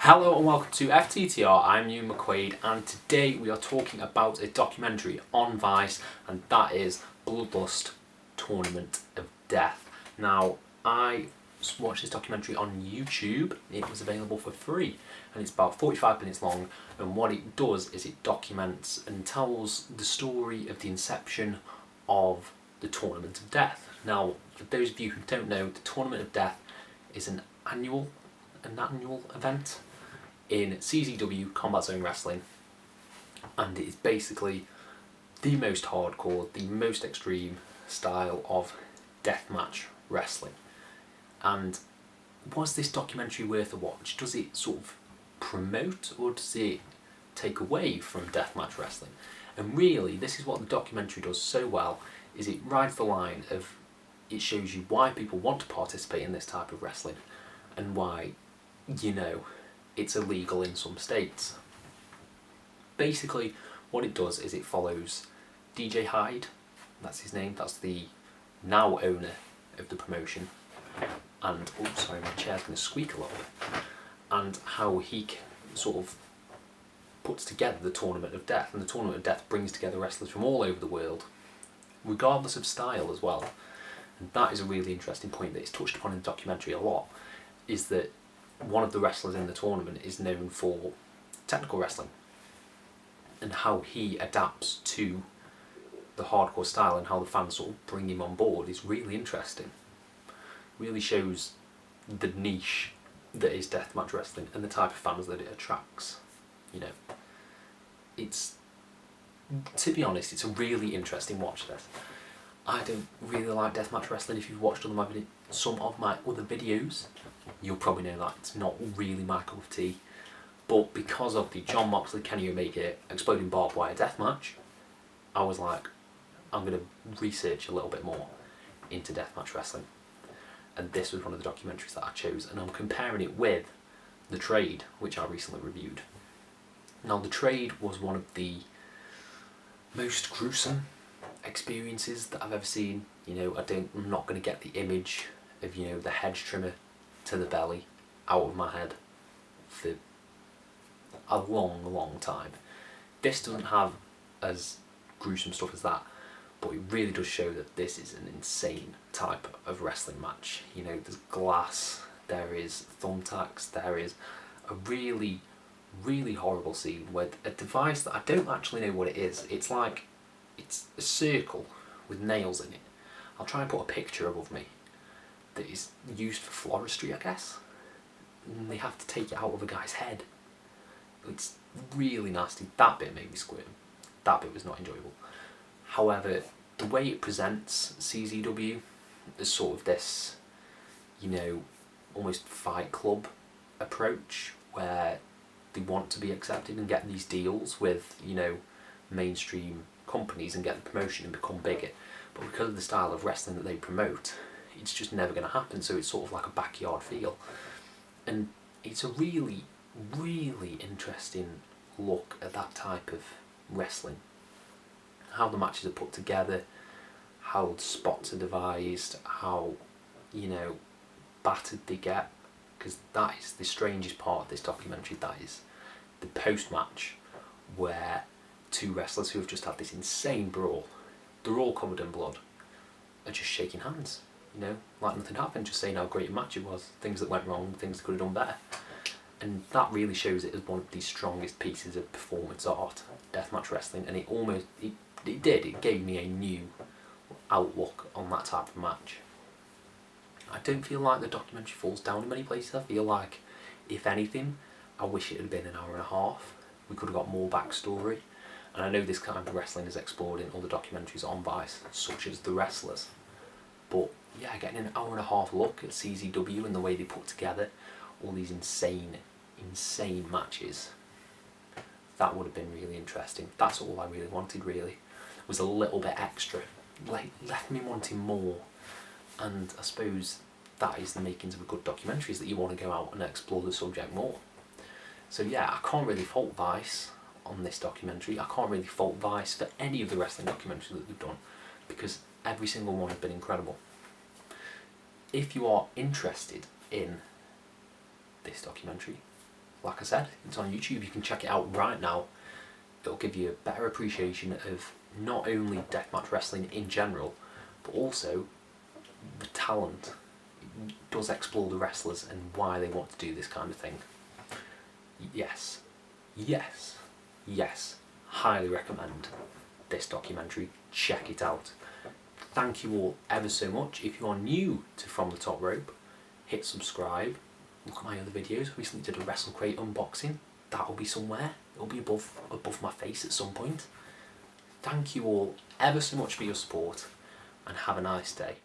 Hello and welcome to FTTR, I'm Ewan McQuaid, and today we are talking about a documentary on Vice, and that is Bloodlust Tournament of Death. Now, I watched this documentary on YouTube. It was available for free, and it's about 45 minutes long, and what it does is it documents and tells the story of the inception of the Tournament of Death. Now, for those of you who don't know, the Tournament of Death is an annual event in CZW, Combat Zone Wrestling, and it is basically the most hardcore, the most extreme style of deathmatch wrestling. And was this documentary worth a watch? Does it sort of promote or does it take away from deathmatch wrestling? And really, this is what the documentary does so well, is it rides the line of, it shows you why people want to participate in this type of wrestling and why, it's illegal in some states. Basically, what it does is it follows DJ Hyde, that's his name, that's the now owner of the promotion, and, oh sorry, my chair's going to squeak a little bit, and how he sort of puts together the Tournament of Death, and the Tournament of Death brings together wrestlers from all over the world, regardless of style as well. And that is a really interesting point that is touched upon in the documentary a lot, is that one of the wrestlers in the tournament is known for technical wrestling, and how he adapts to the hardcore style and how the fans sort of bring him on board is really interesting. Really shows the niche that is deathmatch wrestling and the type of fans that it attracts. It's, to be honest, it's a really interesting watch, this. I don't really like deathmatch wrestling. If you've watched some of my other videos, you'll probably know that it's not really my cup of tea. But because of the John Moxley, Kenny Omega Exploding Barbed Wire deathmatch, I was like, I'm going to research a little bit more into deathmatch wrestling. And this was one of the documentaries that I chose, and I'm comparing it with The Trade, which I recently reviewed. Now, The Trade was one of the most gruesome experiences that I've ever seen. I'm not going to get the image of, the hedge trimmer to the belly out of my head for a long time. This doesn't have as gruesome stuff as that, but it really does show that this is an insane type of wrestling match. There's glass, there is thumbtacks, there is a really horrible scene with a device that I don't actually know what it is. It's a circle with nails in it. I'll try and put a picture above me that is used for floristry, I guess. And they have to take it out of a guy's head. It's really nasty. That bit made me squirm. That bit was not enjoyable. However, the way it presents CZW as sort of this, almost Fight Club approach where they want to be accepted and get these deals with, mainstream companies and get the promotion and become bigger. But because of the style of wrestling that they promote, it's just never going to happen. So it's sort of like a backyard feel. And it's a really interesting look at that type of wrestling. How the matches are put together, how the spots are devised, how, battered they get. Because that is the strangest part of this documentary, that is the post-match where two wrestlers who have just had this insane brawl, they're all covered in blood, are just shaking hands, like nothing happened, just saying how great a match it was, things that went wrong, things they could have done better. And that really shows it as one of the strongest pieces of performance art, deathmatch wrestling, and it gave me a new outlook on that type of match. I don't feel like the documentary falls down in many places. I feel like, if anything, I wish it had been an hour and a half. We could have got more backstory. And I know this kind of wrestling is explored in other documentaries on Vice, such as The Wrestlers. But yeah, getting an hour and a half look at CZW and the way they put together all these insane matches, that would have been really interesting. That's all I really wanted, really. Was a little bit extra. Left me wanting more. And I suppose that is the makings of a good documentary, is that you want to go out and explore the subject more. So yeah, I can't really fault Vice on this documentary. I can't really fault Vice for any of the wrestling documentaries that they've done, because every single one has been incredible. If you are interested in this documentary, like I said, it's on YouTube. You can check it out right now. It'll give you a better appreciation of not only deathmatch wrestling in general, but also the talent. It does explore the wrestlers and why they want to do this kind of thing. Yes, yes, yes, highly recommend this documentary. Check it out. Thank you all ever so much. If you are new to From the Top Rope, hit subscribe. Look at my other videos. Recently did a Wrestle Crate unboxing. That will be somewhere. It'll be above my face at some point. Thank you all ever so much for your support, and have a nice day.